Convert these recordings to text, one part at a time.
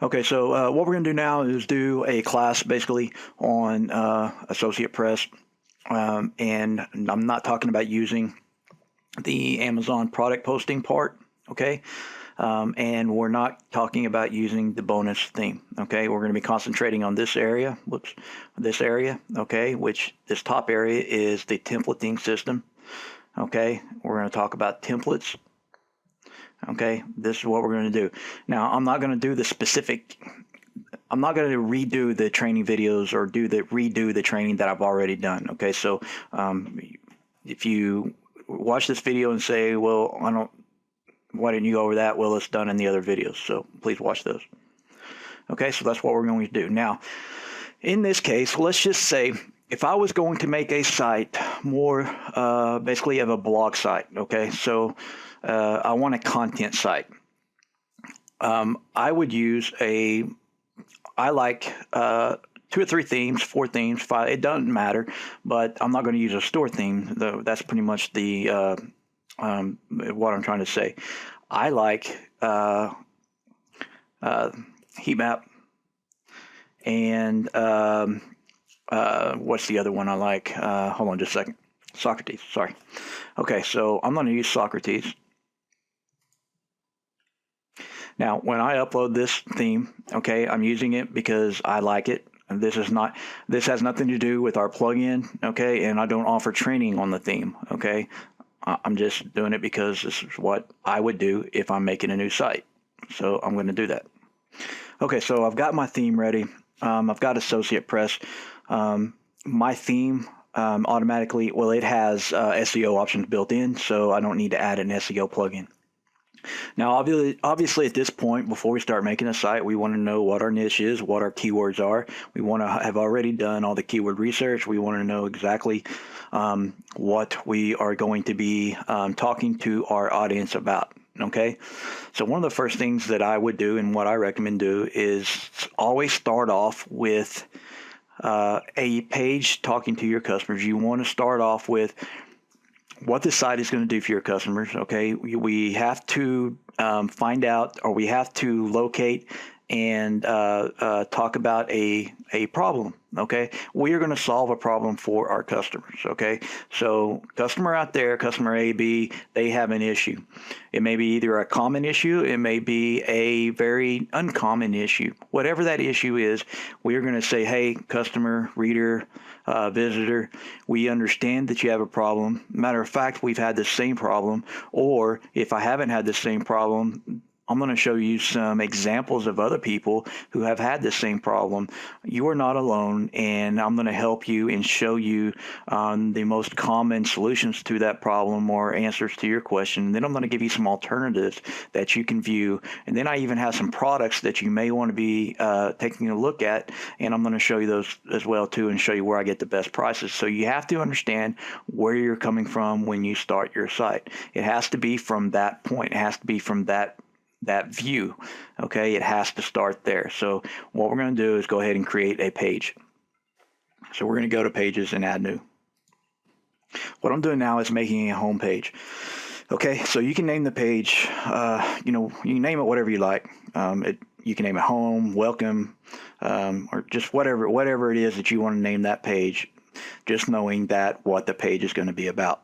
Okay, so what we're going to do now is do a class basically on AssociatePress, and I'm not talking about using the Amazon product posting part, okay? And we're not talking about using the bonus theme, okay? We're going to be concentrating on this area, okay, which this top area is the templating system, okay? We're going to talk about templates. Okay, this is what we're going to do. Now, I'm not going to do the specific. I'm not going to redo the training videos or redo the training that I've already done. Okay, so if you watch this video and say, well, I don't, why didn't you go over that? Well, it's done in the other videos, so please watch those. Okay, so that's what we're going to do. Now, in this case, let's just say if I was going to make a site more basically of a blog site, okay, so I want a content site. I would use I like 2 or 3 themes, 4 themes, 5. It doesn't matter, but I'm not going to use a store theme. That's pretty much the what I'm trying to say. I like heat map and what's the other one I like? Hold on just a second. Socrates. Sorry. Okay, so I'm going to use Socrates. Now, when I upload this theme, okay, I'm using it because I like it. And this has nothing to do with our plugin, okay, and I don't offer training on the theme, okay. I'm just doing it because this is what I would do if I'm making a new site. So I'm going to do that. Okay, so I've got my theme ready. I've got AssociatePress. My theme automatically, well, it has SEO options built in, so I don't need to add an SEO plugin. Now, obviously, at this point, before we start making a site, we want to know what our niche is, what our keywords are. We want to have already done all the keyword research. We want to know exactly what we are going to be talking to our audience about. Okay, so one of the first things that I would do and what I recommend do is always start off with a page talking to your customers. You want to start off with what this site is going to do for your customers. Okay, we have to find out, or we have to locate and talk about a problem. Okay, we are going to solve a problem for our customers. Okay, so customer out there, customer A, B, they have an issue. It may be either a common issue, it may be a very uncommon issue. Whatever that issue is, we are going to say, hey, customer, reader, visitor, we understand that you have a problem. Matter of fact, we've had the same problem, or if I haven't had the same problem, I'm going to show you some examples of other people who have had the same problem. You are not alone, and I'm going to help you and show you the most common solutions to that problem or answers to your question. And then I'm going to give you some alternatives that you can view. And then I even have some products that you may want to be taking a look at, and I'm going to show you those as well too, and show you where I get the best prices. So you have to understand where you're coming from when you start your site. It has to be from that point. It has to be from that view. Okay, it has to start there. So what we're going to do is go ahead and create a page. So we're going to go to pages and add new. What I'm doing now is making a home page. Okay, so you can name the page, you can name it whatever you like. You can name it home, welcome, or just whatever it is that you want to name that page, just knowing that what the page is going to be about.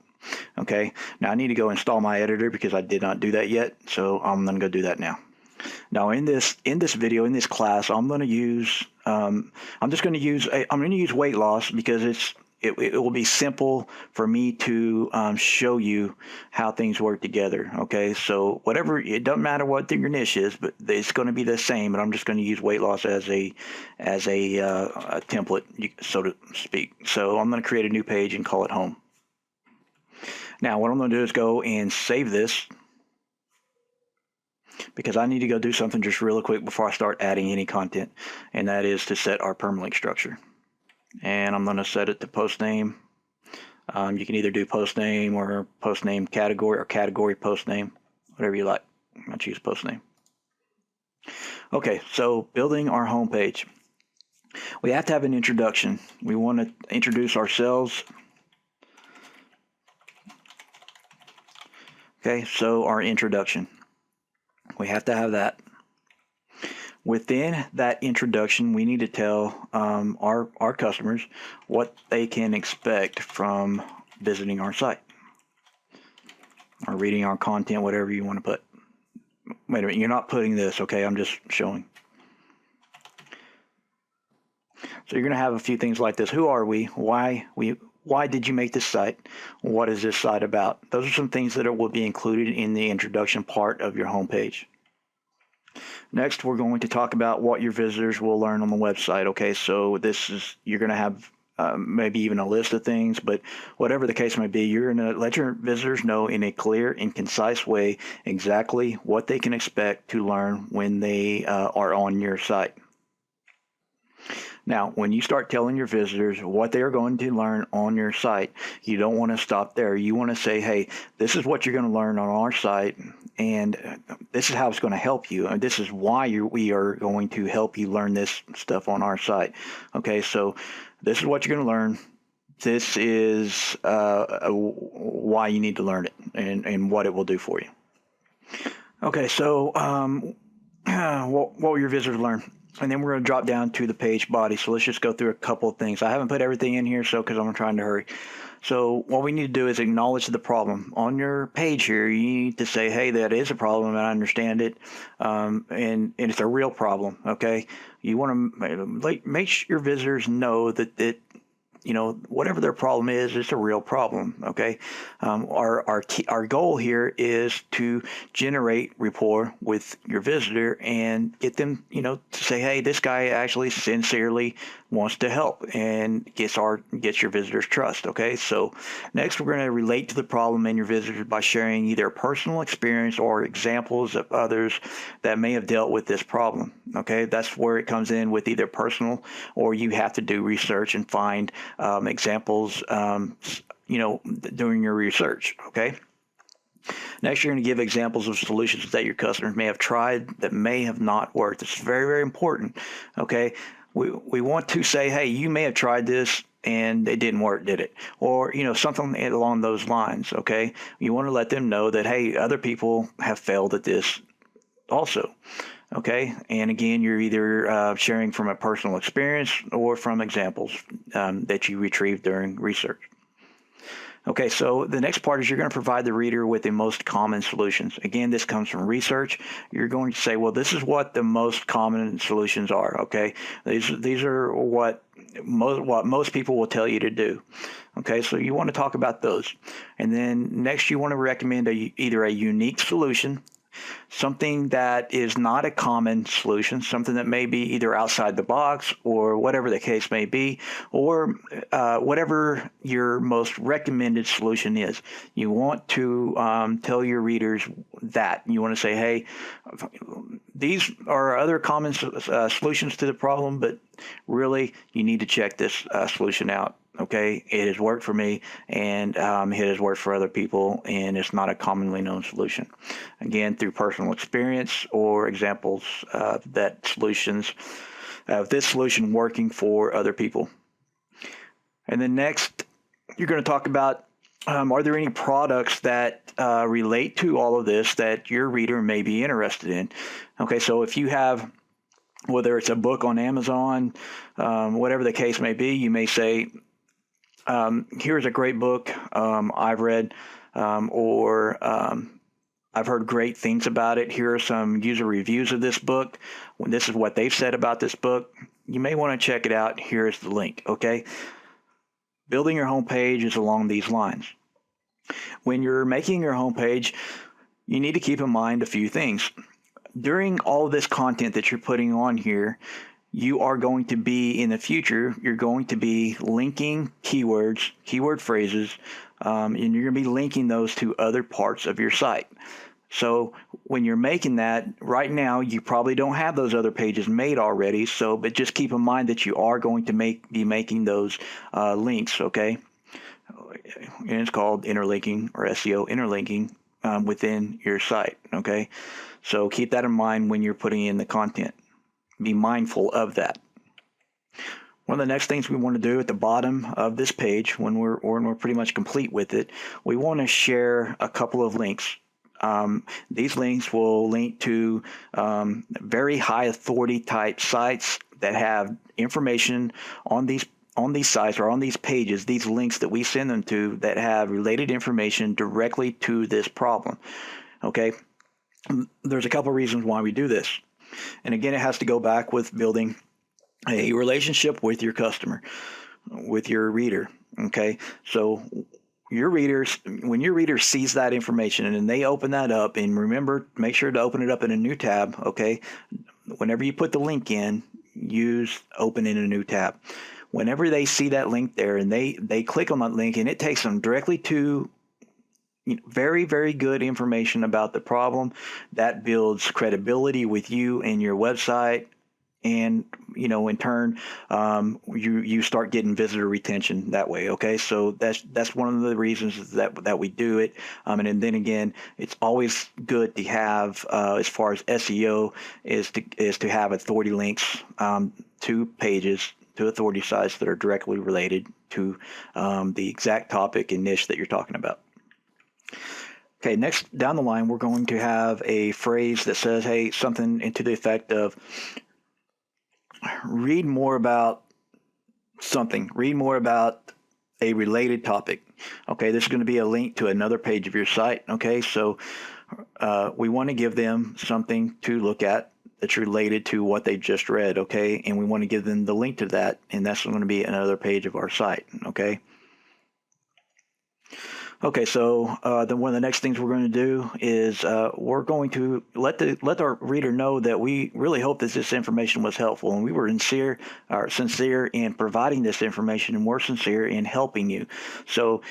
Okay, now I need to go install my editor because I did not do that yet, so I'm going to go do that now. Now in this video, in this class, I'm going to use I'm going to use weight loss because it will be simple for me to show you how things work together. Okay, so it doesn't matter what your niche is, but it's going to be the same. But I'm just going to use weight loss as a template, so to speak. So I'm going to create a new page and call it home. Now, what I'm going to do is go and save this because I need to go do something just real quick before I start adding any content, and that is to set our permalink structure. And I'm going to set it to post name. You can either do post name or post name category or category post name, whatever you like. I'll choose post name. Okay, so building our home page. We have to have an introduction. We want to introduce ourselves. Okay, so our introduction. We have to have that. Within that introduction, we need to tell our customers what they can expect from visiting our site or reading our content, whatever you want to put. Wait a minute, you're not putting this, okay? I'm just showing. So you're going to have a few things like this. Who are we? Why did you make this site? What is this site about? Those are some things that will be included in the introduction part of your homepage. Next, we're going to talk about what your visitors will learn on the website. Okay, so you're going to have maybe even a list of things, but whatever the case may be, you're going to let your visitors know in a clear and concise way exactly what they can expect to learn when they are on your site. Now, when you start telling your visitors what they are going to learn on your site, you don't want to stop there. You want to say, hey, this is what you're going to learn on our site, and this is how it's going to help you. And this is why we are going to help you learn this stuff on our site. Okay, so this is what you're going to learn. This is why you need to learn it and what it will do for you. Okay, so what will your visitors learn? And then we're going to drop down to the page body. So let's just go through a couple of things. I haven't put everything in here because I'm trying to hurry. So what we need to do is acknowledge the problem. On your page here, you need to say, hey, that is a problem, and I understand it, and it's a real problem, okay? You want to make sure your visitors know that whatever their problem is, it's a real problem. Okay, our goal here is to generate rapport with your visitor and get them, to say, hey, this guy actually sincerely wants to help, and gets your visitors' trust. Okay, so next we're going to relate to the problem and your visitors by sharing either personal experience or examples of others that may have dealt with this problem. Okay, that's where it comes in with either personal, or you have to do research and find examples, during your research. Okay. Next, you're going to give examples of solutions that your customers may have tried that may have not worked. It's very, very important. Okay. We want to say, hey, you may have tried this and it didn't work, did it? Or, something along those lines. Okay. You want to let them know that, hey, other people have failed at this also. Okay, and again, you're either sharing from a personal experience or from examples that you retrieved during research. Okay, so the next part is you're going to provide the reader with the most common solutions. Again, this comes from research. You're going to say, well, this is what the most common solutions are. Okay, these are what most people will tell you to do. Okay, so you want to talk about those. And then next, you want to recommend either a unique solution, something that is not a common solution, something that may be either outside the box or whatever the case may be, or whatever your most recommended solution is. You want to tell your readers that. You want to say, hey, these are other common solutions to the problem, but really you need to check this solution out. Okay, it has worked for me, and it has worked for other people, and it's not a commonly known solution. Again, through personal experience or examples of this solution working for other people. And then next, you're going to talk about, are there any products that relate to all of this that your reader may be interested in? Okay, so if you have, whether it's a book on Amazon, whatever the case may be, you may say, here's a great book I've read, or I've heard great things about it. Here are some user reviews of this book. This is what they've said about this book. You may want to check it out. Here's the link. Okay. Building your homepage is along these lines. When you're making your homepage, you need to keep in mind a few things. During all of this content that you're putting on here, you are going to be, in the future, you're going to be linking keywords, keyword phrases, and you're going to be linking those to other parts of your site. So when you're making that, right now, you probably don't have those other pages made already, but just keep in mind that you are going to be making those links, okay? And it's called interlinking, or SEO interlinking, within your site, okay? So keep that in mind when you're putting in the content. Be mindful of that. One of the next things we want to do at the bottom of this page, when we're pretty much complete with it, we want to share a couple of links. These links will link to very high authority type sites that have information on these sites or on these pages, these links that we send them to that have related information directly to this problem. Okay, there's a couple reasons why we do this. And again, it has to go back with building a relationship with your customer, with your reader. Okay, so your readers, when your reader sees that information and they open that up, and remember, make sure to open it up in a new tab. Okay, whenever you put the link in, use open in a new tab. Whenever they see that link there and they click on that link and it takes them directly to very, very good information about the problem, that builds credibility with you and your website. And, in turn, you start getting visitor retention that way. Okay, so that's one of the reasons that we do it. And then again, it's always good to have, as far as SEO, is to have authority links to pages, to authority sites that are directly related to the exact topic and niche that you're talking about. Okay, next down the line, we're going to have a phrase that says, hey, something to the effect of, read more about something. Read more about a related topic. Okay, this is going to be a link to another page of your site. Okay, so we want to give them something to look at that's related to what they just read. Okay, and we want to give them the link to that, and that's going to be another page of our site. Okay. Okay, so then one of the next things we're going to do is we're going to let our reader know that we really hope that this information was helpful, and we were sincere in providing this information, and we're sincere in helping you. So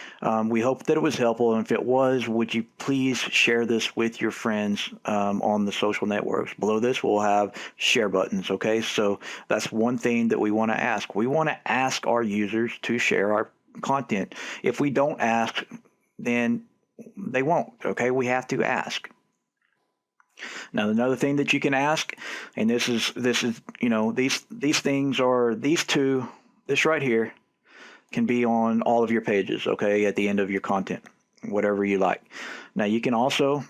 we hope that it was helpful, and if it was, would you please share this with your friends on the social networks? Below this, we'll have share buttons. Okay, so that's one thing that we want to ask. We want to ask our users to share our content. If we don't ask, then they won't. Okay, we have to ask. Now, another thing that you can ask, and this is these things are this right here can be on all of your pages. Okay, at the end of your content, whatever you like. Now, you can also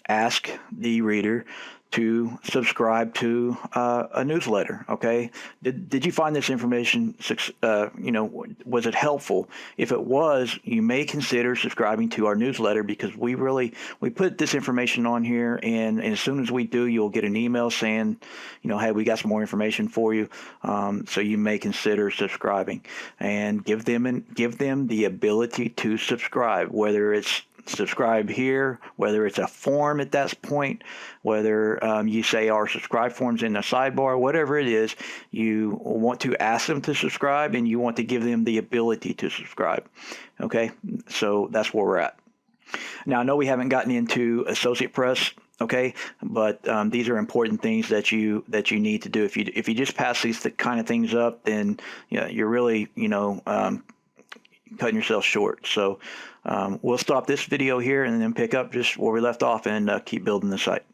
ask the reader to subscribe to a newsletter. Okay, did you find this information was it helpful? If it was, you may consider subscribing to our newsletter, because we put this information on here, and as soon as we do, you'll get an email saying, hey, we got some more information for you. So you may consider subscribing, and give them the ability to subscribe, whether it's subscribe here, whether it's a form at that point, whether you say our subscribe form's in the sidebar, whatever it is, you want to ask them to subscribe, and you want to give them the ability to subscribe. Okay, so that's where we're at. Now, I know we haven't gotten into AssociatePress, okay, but these are important things that you need to do. If you just pass these kind of things up, then you're really cutting yourself short. So we'll stop this video here and then pick up just where we left off and keep building the site.